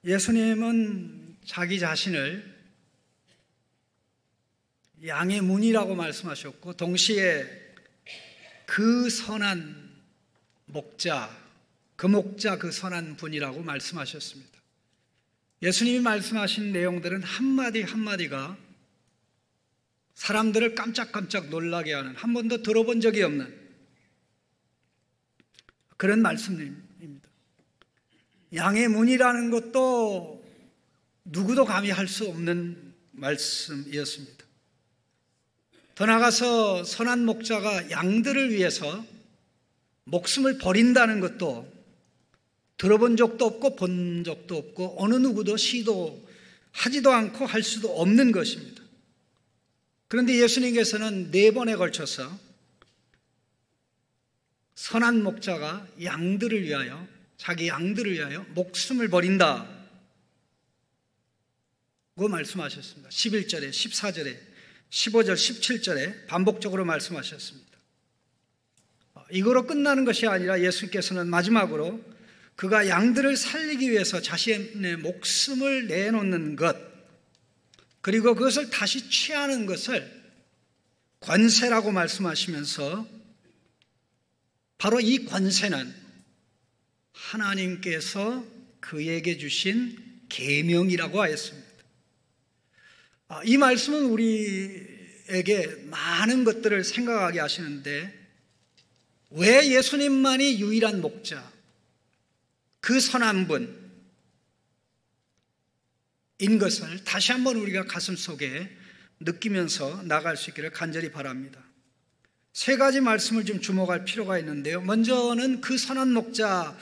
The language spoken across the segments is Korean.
예수님은 자기 자신을 양의 문이라고 말씀하셨고, 동시에 그 선한 목자, 그 선한 분이라고 말씀하셨습니다. 예수님이 말씀하신 내용들은 한마디 한마디가 사람들을 깜짝깜짝 놀라게 하는, 한 번도 들어본 적이 없는 그런 말씀입니다. 양의 문이라는 것도 누구도 감히 할 수 없는 말씀이었습니다. 더 나아가서 선한 목자가 양들을 위해서 목숨을 버린다는 것도 들어본 적도 없고 본 적도 없고 어느 누구도 시도하지도 않고 할 수도 없는 것입니다. 그런데 예수님께서는 4번에 걸쳐서 선한 목자가 양들을 위하여, 자기 양들을 위하여 목숨을 버린다고 말씀하셨습니다. 11절에, 14절에, 15절, 17절에 반복적으로 말씀하셨습니다. 이거로 끝나는 것이 아니라 예수님께서는 마지막으로 그가 양들을 살리기 위해서 자신의 목숨을 내놓는 것, 그리고 그것을 다시 취하는 것을 권세라고 말씀하시면서 바로 이 권세는 하나님께서 그에게 주신 계명이라고 하였습니다. 이 말씀은 우리에게 많은 것들을 생각하게 하시는데, 왜 예수님만이 유일한 목자, 그 선한 분인 것을 다시 한번 우리가 가슴속에 느끼면서 나갈 수 있기를 간절히 바랍니다. 3가지 말씀을 좀 주목할 필요가 있는데요. 먼저는 그 선한 목자,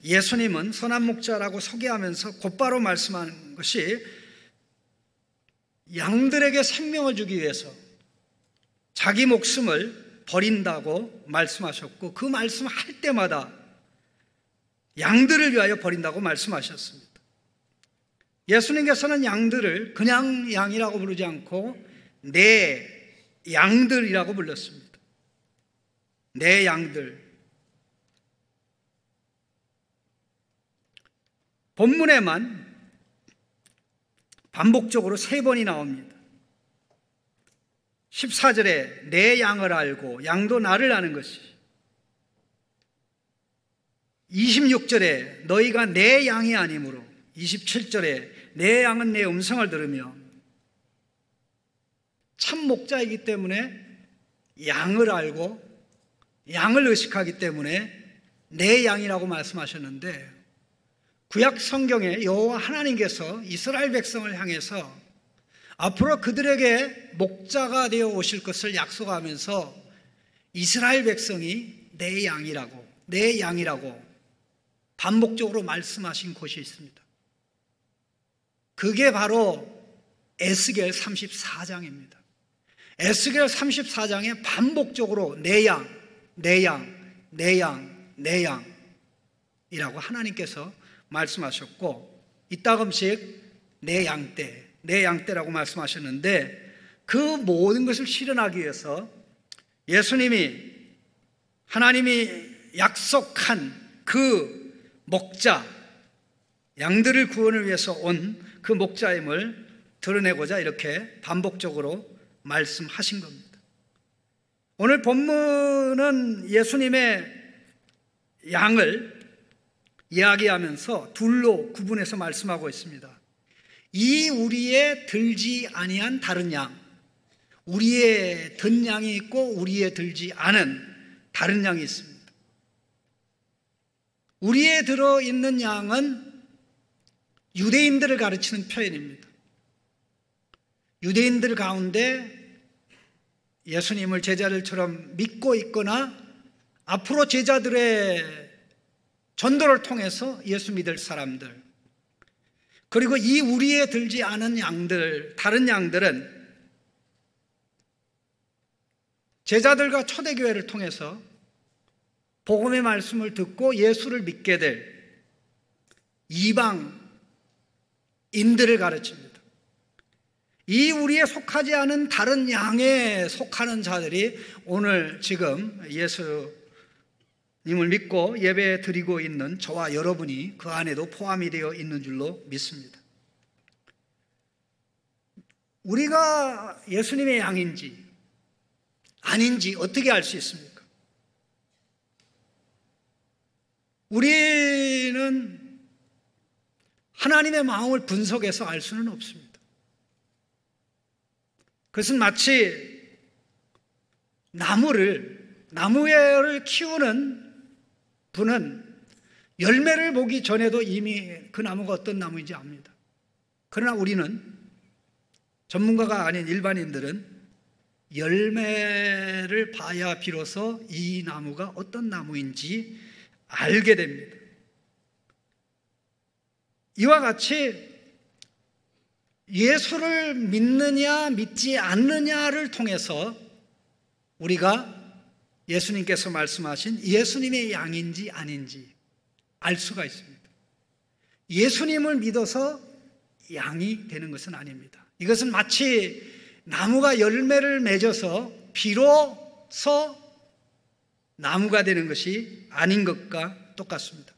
예수님은 선한 목자라고 소개하면서 곧바로 말씀한 것이 양들에게 생명을 주기 위해서 자기 목숨을 버린다고 말씀하셨고, 그 말씀할 때마다 양들을 위하여 버린다고 말씀하셨습니다. 예수님께서는 양들을 그냥 양이라고 부르지 않고 내 양들이라고 불렀습니다. 내 양들. 본문에만 반복적으로 3번이 나옵니다. 14절에 내 양을 알고 양도 나를 아는 것이, 26절에 너희가 내 양이 아니므로, 27절에 내 양은 내 음성을 들으며, 참 목자이기 때문에 양을 알고 양을 의식하기 때문에 내 양이라고 말씀하셨는데, 구약 성경에 여호와 하나님께서 이스라엘 백성을 향해서 앞으로 그들에게 목자가 되어 오실 것을 약속하면서 이스라엘 백성이 내 양이라고 반복적으로 말씀하신 곳이 있습니다. 그게 바로 에스겔 34장입니다. 에스겔 34장에 반복적으로 내 양이라고 하나님께서 말씀하셨고, 이따금씩 내 양떼라고 말씀하셨는데, 그 모든 것을 실현하기 위해서 예수님이, 하나님이 약속한 그 목자, 양들을 구원을 위해서 온 그 목자임을 드러내고자 이렇게 반복적으로 말씀하신 겁니다. 오늘 본문은 예수님의 양을 이야기하면서 둘로 구분해서 말씀하고 있습니다. 이 우리의 들지 아니한 다른 양, 우리의 든 양이 있고 우리의 들지 않은 다른 양이 있습니다. 우리의 들어있는 양은 유대인들을 가르치는 표현입니다. 유대인들 가운데 예수님을 제자들처럼 믿고 있거나 앞으로 제자들의 전도를 통해서 예수 믿을 사람들, 그리고 이 우리의 들지 않은 양들, 다른 양들은 제자들과 초대교회를 통해서 복음의 말씀을 듣고 예수를 믿게 될 이방인들을 가르칩니다. 이 우리에 속하지 않은 다른 양에 속하는 자들이 오늘 지금 님을 믿고 예배 드리고 있는 저와 여러분이 그 안에도 포함이 되어 있는 줄로 믿습니다. 우리가 예수님의 양인지 아닌지 어떻게 알 수 있습니까? 우리는 하나님의 마음을 분석해서 알 수는 없습니다. 그것은 마치 나무를 키우는 분은 열매를 보기 전에도 이미 그 나무가 어떤 나무인지 압니다. 그러나 우리는 전문가가 아닌 일반인들은 열매를 봐야 비로소 이 나무가 어떤 나무인지 알게 됩니다. 이와 같이 예수를 믿느냐 믿지 않느냐를 통해서 우리가 예수님께서 말씀하신 예수님의 양인지 아닌지 알 수가 있습니다. 예수님을 믿어서 양이 되는 것은 아닙니다. 이것은 마치 나무가 열매를 맺어서 비로소 나무가 되는 것이 아닌 것과 똑같습니다.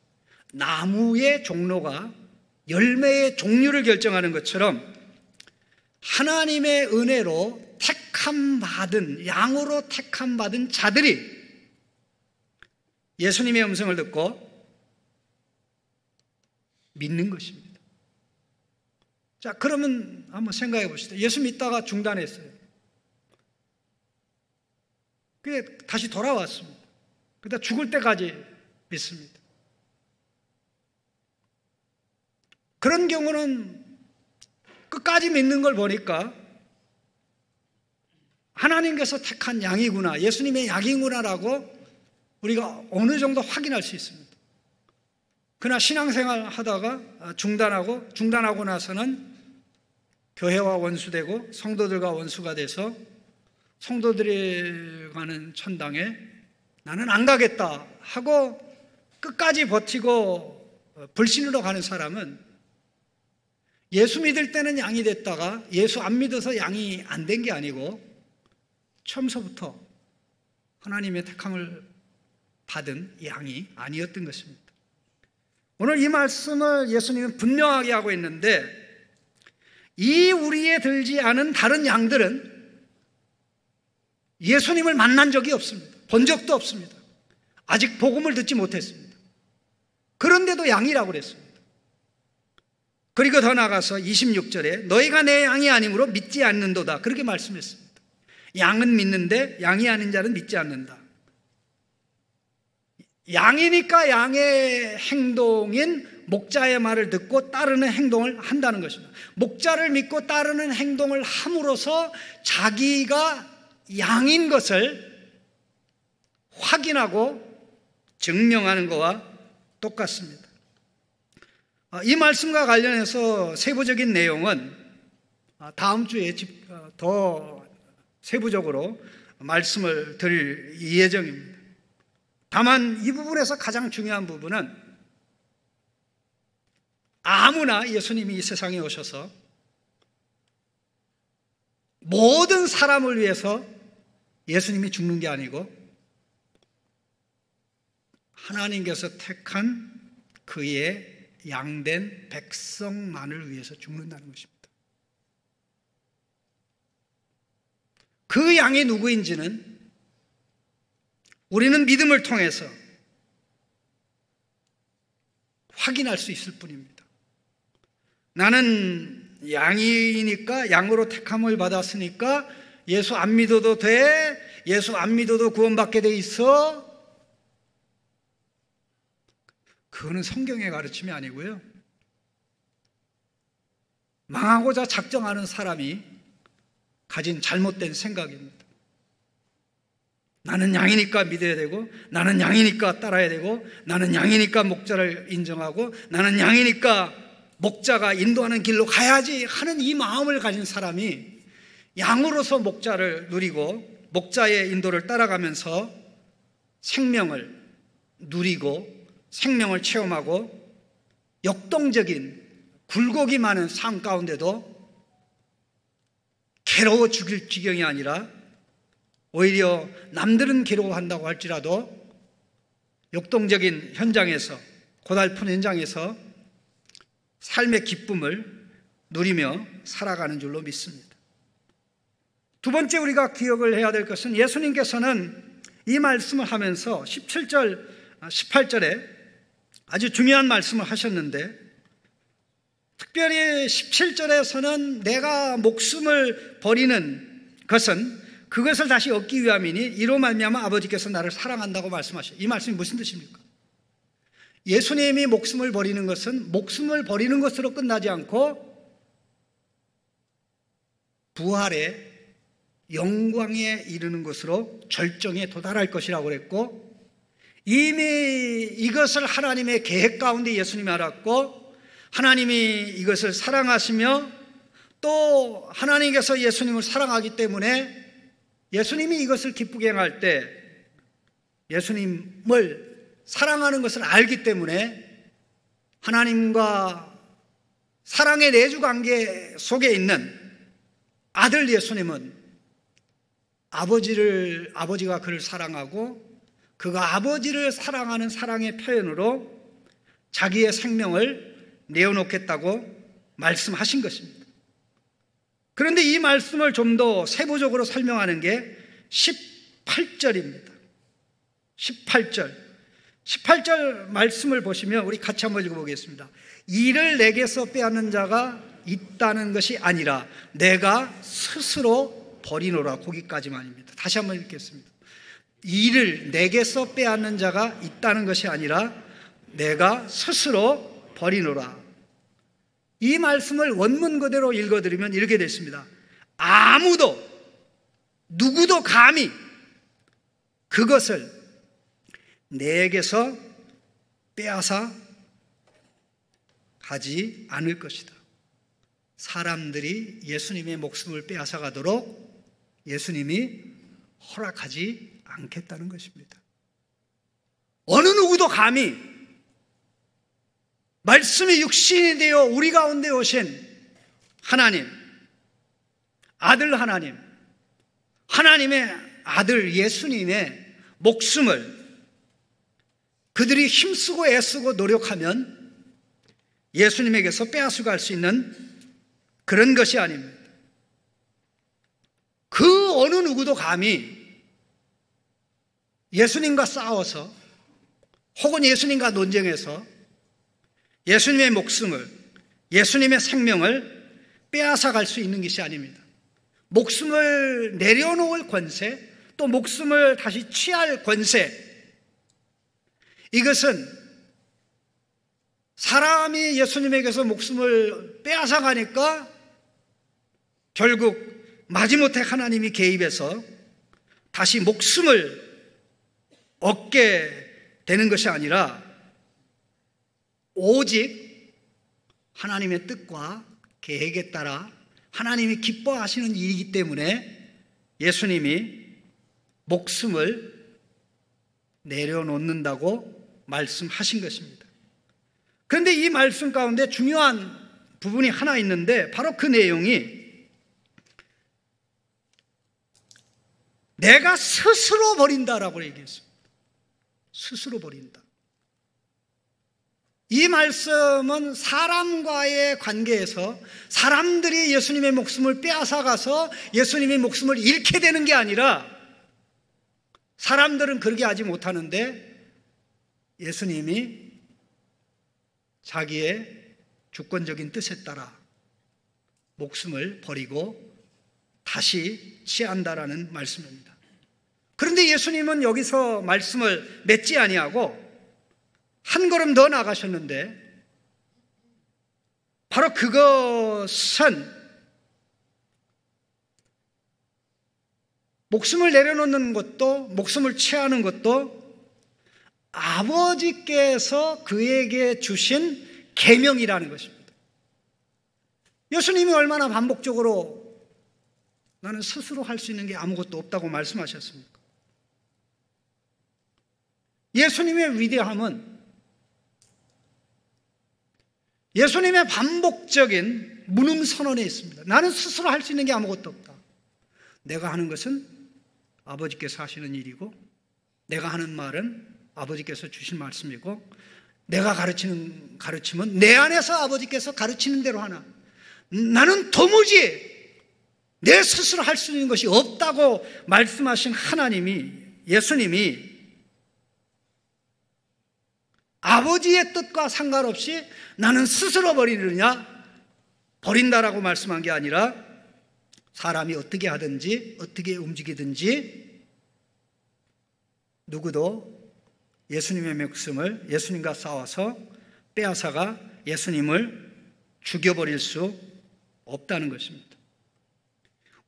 나무의 종로가 열매의 종류를 결정하는 것처럼 하나님의 은혜로 양으로 택함받은 자들이 예수님의 음성을 듣고 믿는 것입니다. 자, 그러면 한번 생각해 봅시다. 예수 믿다가 중단했어요. 그게 다시 돌아왔습니다. 그러다 죽을 때까지 믿습니다. 그런 경우는 끝까지 믿는 걸 보니까 하나님께서 택한 양이구나, 예수님의 양이구나라고 우리가 어느 정도 확인할 수 있습니다. 그러나 신앙생활 하다가 중단하고 나서는 교회와 원수되고 성도들과 원수가 돼서 성도들이 가는 천당에 나는 안 가겠다 하고 끝까지 버티고 불신으로 가는 사람은 예수 믿을 때는 양이 됐다가 예수 안 믿어서 양이 안 된 게 아니고 처음서부터 하나님의 택함을 받은 양이 아니었던 것입니다. 오늘 이 말씀을 예수님은 분명하게 하고 있는데, 이 우리에 들지 않은 다른 양들은 예수님을 만난 적이 없습니다. 본 적도 없습니다. 아직 복음을 듣지 못했습니다. 그런데도 양이라고 그랬습니다. 그리고 더 나아가서 26절에 너희가 내 양이 아니므로 믿지 않는도다, 그렇게 말씀했습니다. 양은 믿는데 양이 아닌 자는 믿지 않는다. 양이니까 양의 행동인 목자의 말을 듣고 따르는 행동을 한다는 것입니다. 목자를 믿고 따르는 행동을 함으로써 자기가 양인 것을 확인하고 증명하는 것과 똑같습니다. 이 말씀과 관련해서 세부적인 내용은 다음 주에 더 세부적으로 말씀을 드릴 예정입니다. 다만 이 부분에서 가장 중요한 부분은 아무나 예수님이 이 세상에 오셔서 모든 사람을 위해서 예수님이 죽는 게 아니고 하나님께서 택한 그의 양된 백성만을 위해서 죽는다는 것입니다. 그 양이 누구인지는 우리는 믿음을 통해서 확인할 수 있을 뿐입니다. 나는 양이니까, 양으로 택함을 받았으니까 예수 안 믿어도 돼, 예수 안 믿어도 구원받게 돼 있어. 그거는 성경의 가르침이 아니고요, 망하고자 작정하는 사람이 가진 잘못된 생각입니다. 나는 양이니까 믿어야 되고, 나는 양이니까 따라야 되고, 나는 양이니까 목자를 인정하고, 나는 양이니까 목자가 인도하는 길로 가야지 하는 이 마음을 가진 사람이 양으로서 목자를 누리고 목자의 인도를 따라가면서 생명을 누리고 생명을 체험하고 역동적인 굴곡이 많은 삶 가운데도 괴로워 죽일 지경이 아니라 오히려 남들은 괴로워한다고 할지라도 역동적인 현장에서, 고달픈 현장에서 삶의 기쁨을 누리며 살아가는 줄로 믿습니다. 두 번째 우리가 기억을 해야 될 것은 예수님께서는 이 말씀을 하면서 17절, 18절에 아주 중요한 말씀을 하셨는데, 특별히 17절에서는 내가 목숨을 버리는 것은 그것을 다시 얻기 위함이니 이로 말미암아 아버지께서 나를 사랑한다고 말씀하셔요. 이 말씀이 무슨 뜻입니까? 예수님이 목숨을 버리는 것은 목숨을 버리는 것으로 끝나지 않고 부활의 영광에 이르는 것으로 절정에 도달할 것이라고 그랬고, 이미 이것을 하나님의 계획 가운데 예수님이 알았고, 하나님이 이것을 사랑하시며 또 하나님께서 예수님을 사랑하기 때문에 예수님이 이것을 기쁘게 행할 때 예수님을 사랑하는 것을 알기 때문에 하나님과 사랑의 내주 관계 속에 있는 아들 예수님은 아버지가 그를 사랑하고 그가 아버지를 사랑하는 사랑의 표현으로 자기의 생명을 내어놓겠다고 말씀하신 것입니다. 그런데 이 말씀을 좀 더 세부적으로 설명하는 게 18절입니다. 18절 말씀을 보시면 우리 같이 한번 읽어보겠습니다. 이를 내게서 빼앗는 자가 있다는 것이 아니라 내가 스스로 버리노라. 거기까지만입니다. 다시 한번 읽겠습니다. 이를 내게서 빼앗는 자가 있다는 것이 아니라 내가 스스로 버리노라. 이 말씀을 원문 그대로 읽어드리면 이렇게 됐습니다. 누구도 감히 그것을 내게서 빼앗아 가지 않을 것이다. 사람들이 예수님의 목숨을 빼앗아 가도록 예수님이 허락하지 않겠다는 것입니다. 어느 누구도 감히 말씀이 육신이 되어 우리 가운데 오신 하나님, 아들 하나님, 하나님의 아들 예수님의 목숨을 그들이 힘쓰고 애쓰고 노력하면 예수님에게서 빼앗아 갈 수 있는 그런 것이 아닙니다. 그 어느 누구도 감히 예수님과 싸워서 혹은 예수님과 논쟁해서 예수님의 목숨을, 예수님의 생명을 빼앗아 갈 수 있는 것이 아닙니다. 목숨을 내려놓을 권세, 또 목숨을 다시 취할 권세, 이것은 사람이 예수님에게서 목숨을 빼앗아 가니까 결국 마지못해 하나님이 개입해서 다시 목숨을 얻게 되는 것이 아니라 오직 하나님의 뜻과 계획에 따라 하나님이 기뻐하시는 일이기 때문에 예수님이 목숨을 내려놓는다고 말씀하신 것입니다. 그런데 이 말씀 가운데 중요한 부분이 하나 있는데 바로 그 내용이 내가 스스로 버린다라고 얘기했습니다. 스스로 버린다. 이 말씀은 사람과의 관계에서 사람들이 예수님의 목숨을 빼앗아가서 예수님의 목숨을 잃게 되는 게 아니라 사람들은 그렇게 하지 못하는데 예수님이 자기의 주권적인 뜻에 따라 목숨을 버리고 다시 취한다라는 말씀입니다. 그런데 예수님은 여기서 말씀을 맺지 아니하고 한 걸음 더 나가셨는데 바로 그것은 목숨을 내려놓는 것도 목숨을 취하는 것도 아버지께서 그에게 주신 계명이라는 것입니다. 예수님이 얼마나 반복적으로 나는 스스로 할 수 있는 게 아무것도 없다고 말씀하셨습니까? 예수님의 위대함은 예수님의 반복적인 무능선언에 있습니다. 나는 스스로 할 수 있는 게 아무것도 없다. 내가 하는 것은 아버지께서 하시는 일이고 내가 하는 말은 아버지께서 주신 말씀이고, 내가 가르치는 가르침은 내 안에서 아버지께서 가르치는 대로 하나. 나는 도무지 내 스스로 할 수 있는 것이 없다고 말씀하신 하나님이, 예수님이 아버지의 뜻과 상관없이 나는 스스로 버리느냐, 버린다라고 말씀한 게 아니라 사람이 어떻게 하든지 어떻게 움직이든지 누구도 예수님의 목숨을 예수님과 싸워서 빼앗아가 예수님을 죽여버릴 수 없다는 것입니다.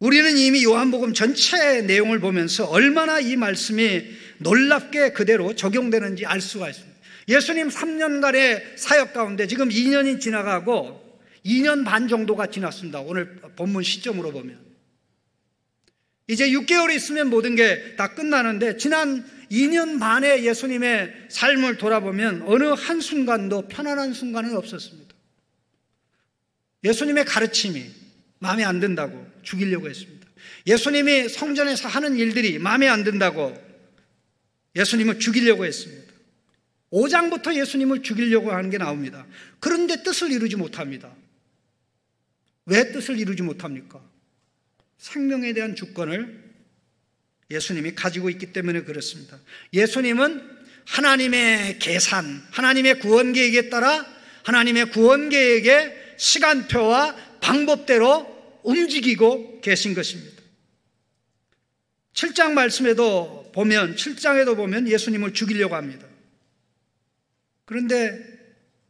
우리는 이미 요한복음 전체의 내용을 보면서 얼마나 이 말씀이 놀랍게 그대로 적용되는지 알 수가 있습니다. 예수님 3년간의 사역 가운데 지금 2년이 지나가고 2년 반 정도가 지났습니다. 오늘 본문 시점으로 보면 이제 6개월이 있으면 모든 게 다 끝나는데, 지난 2년 반의 예수님의 삶을 돌아보면 어느 한순간도 편안한 순간은 없었습니다. 예수님의 가르침이 마음에 안 든다고 죽이려고 했습니다. 예수님이 성전에서 하는 일들이 마음에 안 든다고 예수님을 죽이려고 했습니다. 5장부터 예수님을 죽이려고 하는 게 나옵니다. 그런데 뜻을 이루지 못합니다. 왜 뜻을 이루지 못합니까? 생명에 대한 주권을 예수님이 가지고 있기 때문에 그렇습니다. 예수님은 하나님의 계산, 하나님의 구원 계획에 따라 하나님의 구원 계획의 시간표와 방법대로 움직이고 계신 것입니다. 7장 말씀에도 보면, 7장에도 보면 예수님을 죽이려고 합니다. 그런데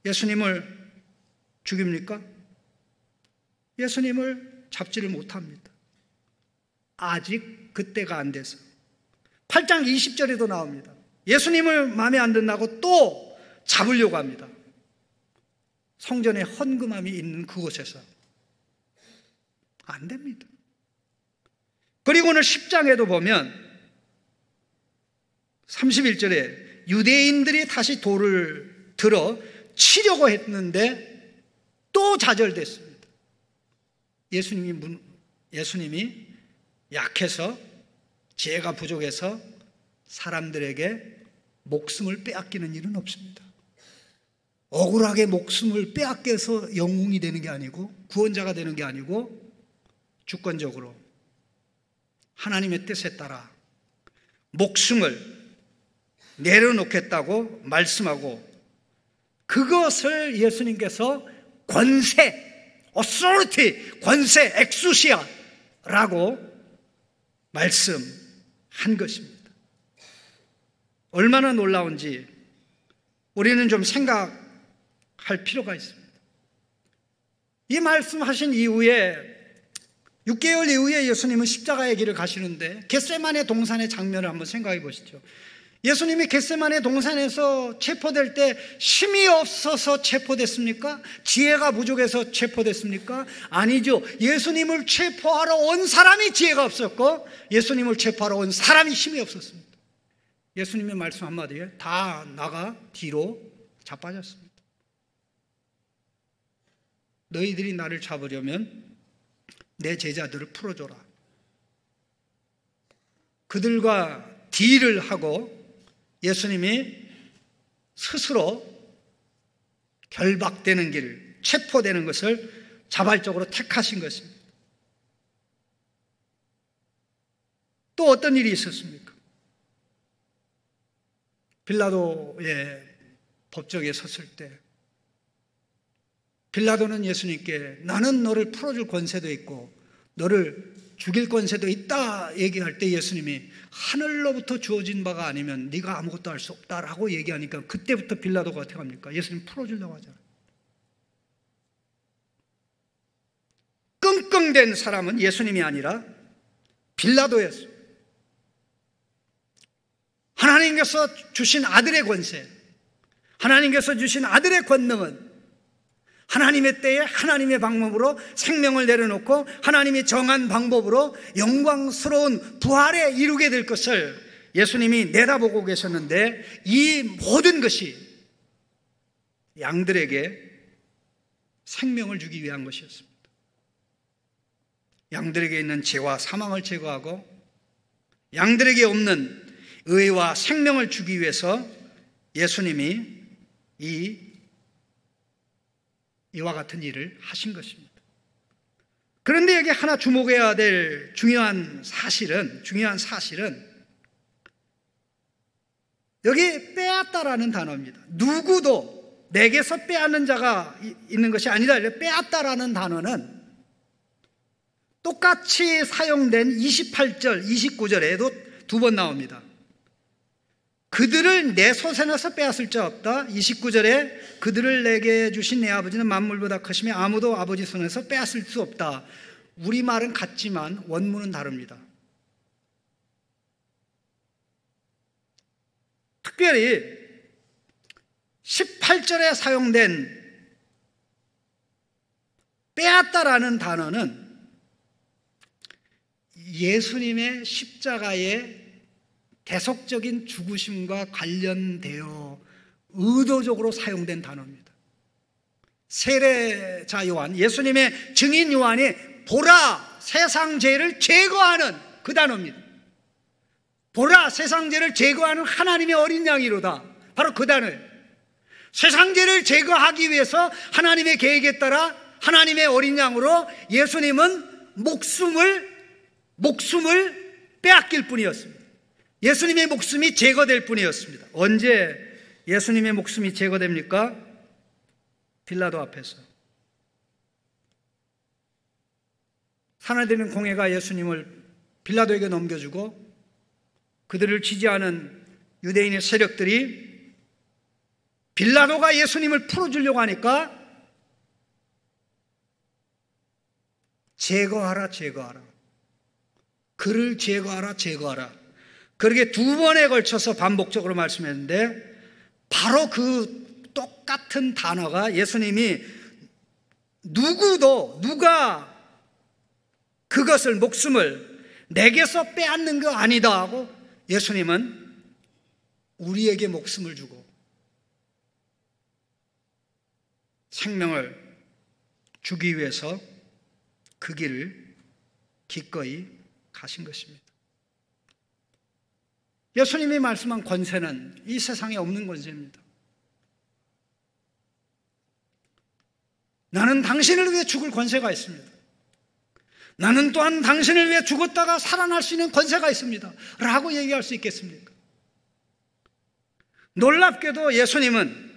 예수님을 죽입니까? 예수님을 잡지를 못합니다. 아직 그때가 안 돼서. 8장 20절에도 나옵니다. 예수님을 마음에 안 든다고 또 잡으려고 합니다. 성전에 헌금함이 있는 그곳에서. 안 됩니다. 그리고 오늘 10장에도 보면 31절에 유대인들이 다시 돌을 들어 치려고 했는데 또 좌절됐습니다. 예수님이 약해서, 지혜가 부족해서 사람들에게 목숨을 빼앗기는 일은 없습니다. 억울하게 목숨을 빼앗겨서 영웅이 되는 게 아니고, 구원자가 되는 게 아니고, 주권적으로 하나님의 뜻에 따라 목숨을 내려놓겠다고 말씀하고, 그것을 예수님께서 권세, authority, 권세, 엑수시아라고 말씀한 것입니다. 얼마나 놀라운지 우리는 좀 생각할 필요가 있습니다. 이 말씀하신 이후에 6개월 이후에 예수님은 십자가의 길을 가시는데, 겟세마네 동산의 장면을 한번 생각해 보시죠. 예수님이 겟세마네 동산에서 체포될 때 힘이 없어서 체포됐습니까? 지혜가 부족해서 체포됐습니까? 아니죠. 예수님을 체포하러 온 사람이 지혜가 없었고, 예수님을 체포하러 온 사람이 힘이 없었습니다. 예수님의 말씀 한마디에 다 나가 뒤로 자빠졌습니다. 너희들이 나를 잡으려면 내 제자들을 풀어줘라. 그들과 딜을 하고 예수님이 스스로 결박되는 길, 체포되는 것을 자발적으로 택하신 것입니다. 또 어떤 일이 있었습니까? 빌라도의 법정에 섰을 때 빌라도는 예수님께 나는 너를 풀어줄 권세도 있고 너를 죽일 권세도 있다 얘기할 때 예수님이 하늘로부터 주어진 바가 아니면 네가 아무것도 할 수 없다라고 얘기하니까 그때부터 빌라도가 어떻게 합니까? 예수님 풀어주려고 하잖아요. 끙끙댄 사람은 예수님이 아니라 빌라도였어요. 하나님께서 주신 아들의 권세, 하나님께서 주신 아들의 권능은 하나님의 때에 하나님의 방법으로 생명을 내려놓고 하나님이 정한 방법으로 영광스러운 부활에 이루게 될 것을 예수님이 내다보고 계셨는데, 이 모든 것이 양들에게 생명을 주기 위한 것이었습니다. 양들에게 있는 죄와 사망을 제거하고 양들에게 없는 의와 생명을 주기 위해서 예수님이 이와 같은 일을 하신 것입니다. 그런데 여기 하나 주목해야 될 중요한 사실은 여기 빼앗다라는 단어입니다. 누구도 내게서 빼앗는 자가 있는 것이 아니라 빼앗다라는 단어는 똑같이 사용된 28절, 29절에도 두 번 나옵니다. 그들을 내 손에서 빼앗을 자 없다. 29절에 그들을 내게 주신 내 아버지는 만물보다 크시며 아무도 아버지 손에서 빼앗을 수 없다. 우리말은 같지만 원문은 다릅니다. 특별히 18절에 사용된 빼앗다라는 단어는 예수님의 십자가의 대속적인 죽으심과 관련되어 의도적으로 사용된 단어입니다. 세례자 요한, 예수님의 증인 요한이 보라 세상 죄를 제거하는 그 단어입니다. 보라 세상 죄를 제거하는 하나님의 어린 양이로다. 바로 그 단어예요. 세상 죄를 제거하기 위해서 하나님의 계획에 따라 하나님의 어린 양으로 예수님은 목숨을 빼앗길 뿐이었습니다. 예수님의 목숨이 제거될 뿐이었습니다. 언제 예수님의 목숨이 제거됩니까? 빌라도 앞에서. 사나되는 공회가 예수님을 빌라도에게 넘겨주고 그들을 지지하는 유대인의 세력들이 빌라도가 예수님을 풀어주려고 하니까 제거하라. 그를 제거하라. 그렇게 두 번에 걸쳐서 반복적으로 말씀했는데 바로 그 똑같은 단어가 예수님이 누가 그것을 목숨을 내게서 빼앗는 거 아니다 하고 예수님은 우리에게 목숨을 주고 생명을 주기 위해서 그 길을 기꺼이 가신 것입니다. 예수님이 말씀한 권세는 이 세상에 없는 권세입니다. 나는 당신을 위해 죽을 권세가 있습니다. 나는 또한 당신을 위해 죽었다가 살아날 수 있는 권세가 있습니다. 라고 얘기할 수 있겠습니까? 놀랍게도 예수님은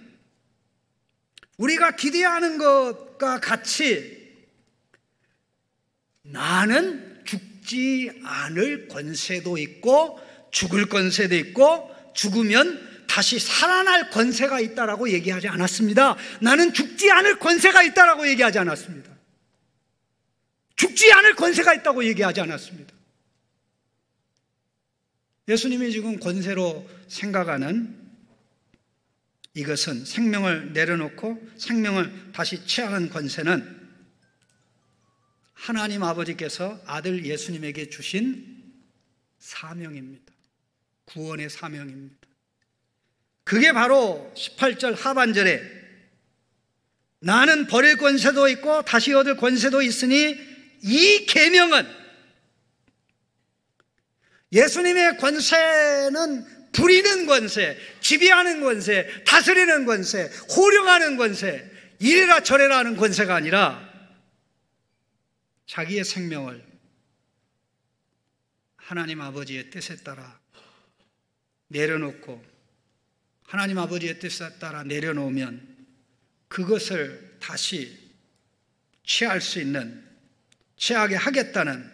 우리가 기대하는 것과 같이 나는 죽지 않을 권세도 있고 죽을 권세도 있고 죽으면 다시 살아날 권세가 있다라고 얘기하지 않았습니다. 나는 죽지 않을 권세가 있다라고 얘기하지 않았습니다. 죽지 않을 권세가 있다고 얘기하지 않았습니다. 예수님이 지금 권세로 생각하는 이것은 생명을 내려놓고 생명을 다시 취하는 권세는 하나님 아버지께서 아들 예수님에게 주신 사명입니다. 구원의 사명입니다. 그게 바로 18절 하반절에 나는 버릴 권세도 있고 다시 얻을 권세도 있으니 이 계명은, 예수님의 권세는 부리는 권세, 지배하는 권세, 다스리는 권세, 호령하는 권세, 이래라 저래라 하는 권세가 아니라 자기의 생명을 하나님 아버지의 뜻에 따라 내려놓고 하나님 아버지의 뜻에 따라 내려놓으면 그것을 다시 취할 수 있는, 취하게 하겠다는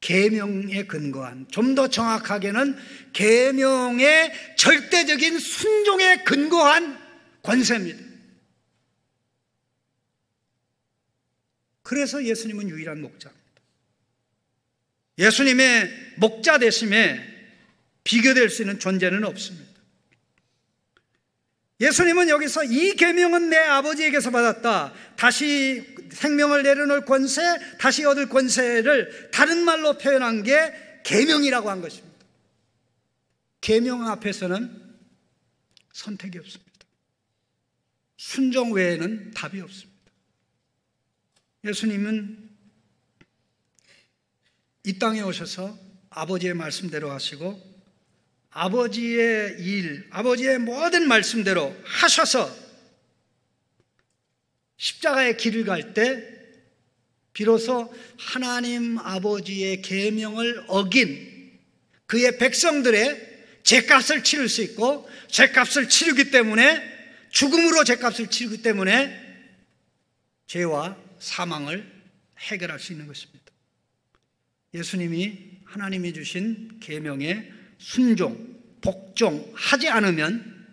계명에 근거한, 좀 더 정확하게는 계명의 절대적인 순종에 근거한 권세입니다. 그래서 예수님은 유일한 목자입니다. 예수님의 목자 되심에 비교될 수 있는 존재는 없습니다. 예수님은 여기서 이 계명은 내 아버지에게서 받았다, 다시 생명을 내려놓을 권세, 다시 얻을 권세를 다른 말로 표현한 게 계명이라고 한 것입니다. 계명 앞에서는 선택이 없습니다. 순종 외에는 답이 없습니다. 예수님은 이 땅에 오셔서 아버지의 말씀대로 하시고 아버지의 일, 아버지의 모든 말씀대로 하셔서 십자가의 길을 갈 때 비로소 하나님 아버지의 계명을 어긴 그의 백성들의 죄값을 치를 수 있고, 죄값을 치르기 때문에, 죽음으로 죄값을 치르기 때문에 죄와 사망을 해결할 수 있는 것입니다. 예수님이 하나님이 주신 계명에 순종, 복종하지 않으면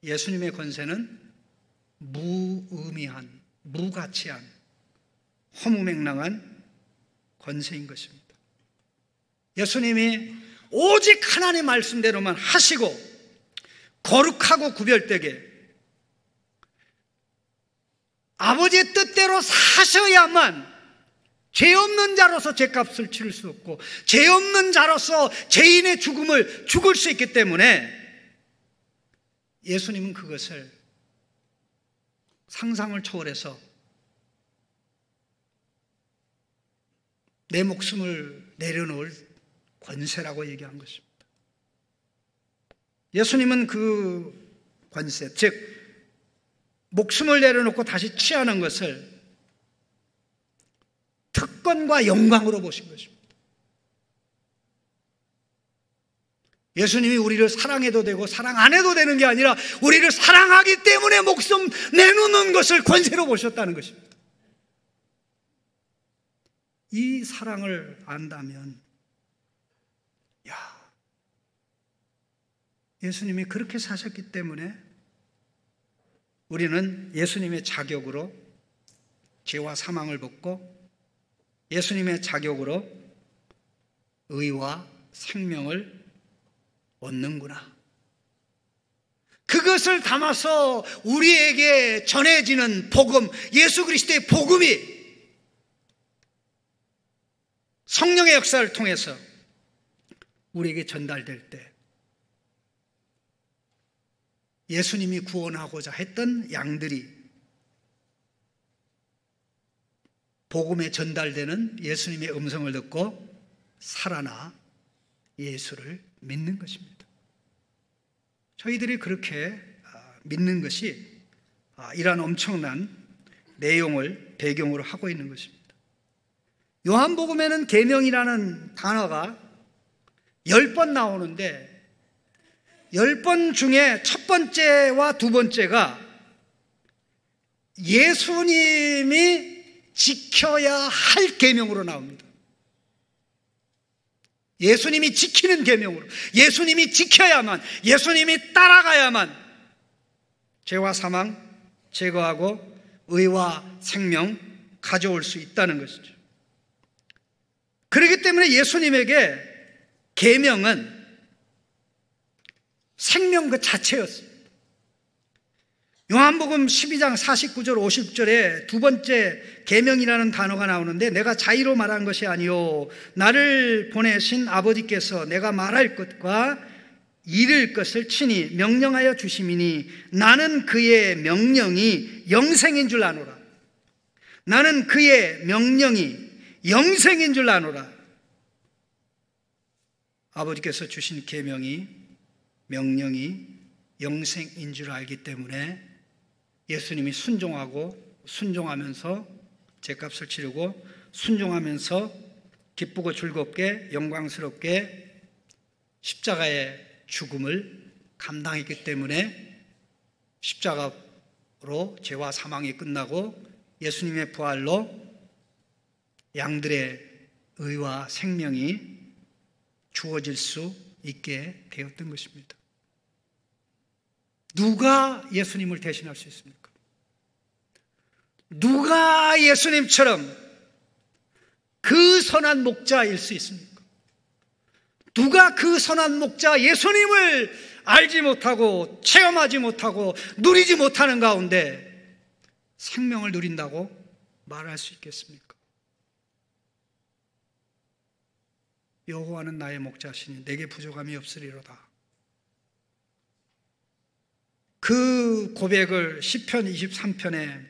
예수님의 권세는 무의미한, 무가치한, 허무맹랑한 권세인 것입니다. 예수님이 오직 하나님의 말씀대로만 하시고 거룩하고 구별되게 아버지의 뜻대로 사셔야만 죄 없는 자로서 죄값을 치를 수 없고, 죄 없는 자로서 죄인의 죽음을 죽을 수 있기 때문에 예수님은 그것을 상상을 초월해서 내 목숨을 내려놓을 권세라고 얘기한 것입니다. 예수님은 그 권세, 즉 목숨을 내려놓고 다시 취하는 것을 특권과 영광으로 보신 것입니다. 예수님이 우리를 사랑해도 되고 사랑 안 해도 되는 게 아니라 우리를 사랑하기 때문에 목숨 내놓는 것을 권세로 보셨다는 것입니다. 이 사랑을 안다면, 예수님이 그렇게 사셨기 때문에 우리는 예수님의 자격으로 죄와 사망을 벗고 예수님의 자격으로 의와 생명을 얻는구나. 그것을 담아서 우리에게 전해지는 복음, 예수 그리스도의 복음이 성령의 역사를 통해서 우리에게 전달될 때 예수님이 구원하고자 했던 양들이 복음에 전달되는 예수님의 음성을 듣고 살아나 예수를 믿는 것입니다. 저희들이 그렇게 믿는 것이 이러한 엄청난 내용을 배경으로 하고 있는 것입니다. 요한복음에는 계명이라는 단어가 10번 나오는데 10번 중에 첫 번째와 두 번째가 예수님이 지켜야 할 계명으로 나옵니다. 예수님이 지키는 계명으로, 예수님이 지켜야만, 예수님이 따라가야만 죄와 사망 제거하고 의와 생명 가져올 수 있다는 것이죠. 그렇기 때문에 예수님에게 계명은 생명 그 자체였습니다. 요한복음 12장 49절 50절에 두 번째 계명이라는 단어가 나오는데, 내가 자의로 말한 것이 아니요 나를 보내신 아버지께서 내가 말할 것과 이를 것을 친히 명령하여 주심이니 나는 그의 명령이 영생인 줄 아노라. 나는 그의 명령이 영생인 줄 아노라. 아버지께서 주신 계명이, 명령이 영생인 줄 알기 때문에 예수님이 순종하면서 죄값을 치르고 순종하면서 기쁘고 즐겁게 영광스럽게 십자가의 죽음을 감당했기 때문에 십자가로 죄와 사망이 끝나고 예수님의 부활로 양들의 의와 생명이 주어질 수 있게 되었던 것입니다. 누가 예수님을 대신할 수 있습니까? 누가 예수님처럼 그 선한 목자일 수 있습니까? 누가 그 선한 목자 예수님을 알지 못하고 체험하지 못하고 누리지 못하는 가운데 생명을 누린다고 말할 수 있겠습니까? 여호와는 나의 목자시니 내게 부족함이 없으리로다. 그 고백을 시편 23편에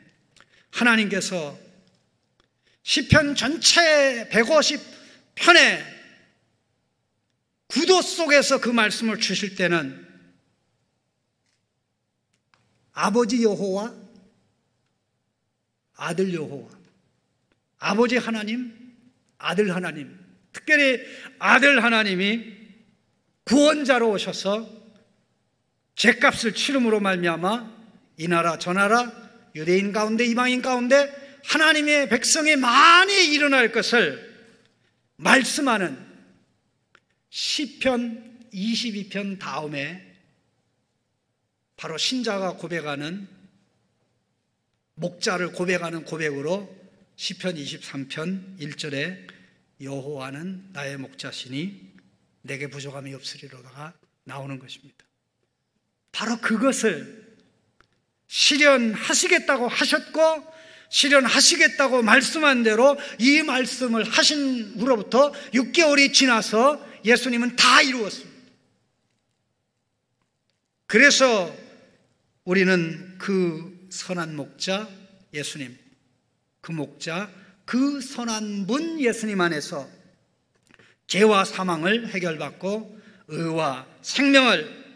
하나님께서 시편 전체 150편에 구도 속에서 그 말씀을 주실 때는 아버지 여호와, 아들 여호와, 아버지 하나님, 아들 하나님, 특별히 아들 하나님이 구원자로 오셔서 죄값을 치름으로 말미암아 이 나라 저 나라 유대인 가운데 이방인 가운데 하나님의 백성이 많이 일어날 것을 말씀하는 시편 22편 다음에 바로 신자가 고백하는, 목자를 고백하는 고백으로 시편 23편 1절에 여호와는 나의 목자시니 내게 부족함이 없으리로다가 나오는 것입니다. 바로 그것을 실현하시겠다고 하셨고 실현하시겠다고 말씀한 대로 이 말씀을 하신 후로부터 6개월이 지나서 예수님은 다 이루었습니다. 그래서 우리는 그 선한 목자 예수님, 그 목자, 그 선한 분 예수님 안에서 죄와 사망을 해결받고 의와 생명을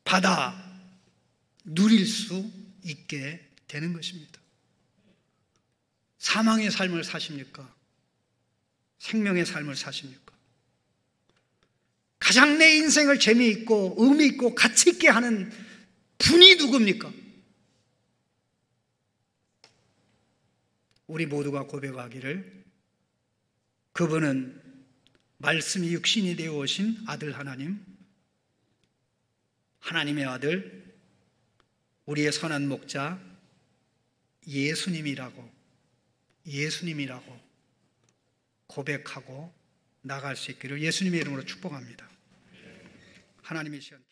받아 누릴 수 있게 되는 것입니다. 사망의 삶을 사십니까? 생명의 삶을 사십니까? 가장 내 인생을 재미있고 의미있고 가치있게 하는 분이 누굽니까? 우리 모두가 고백하기를 그분은 말씀이 육신이 되어 오신 아들 하나님, 하나님의 아들, 우리의 선한 목자 예수님이라고 고백하고 나갈 수 있기를 예수님의 이름으로 축복합니다. 하나님의 시간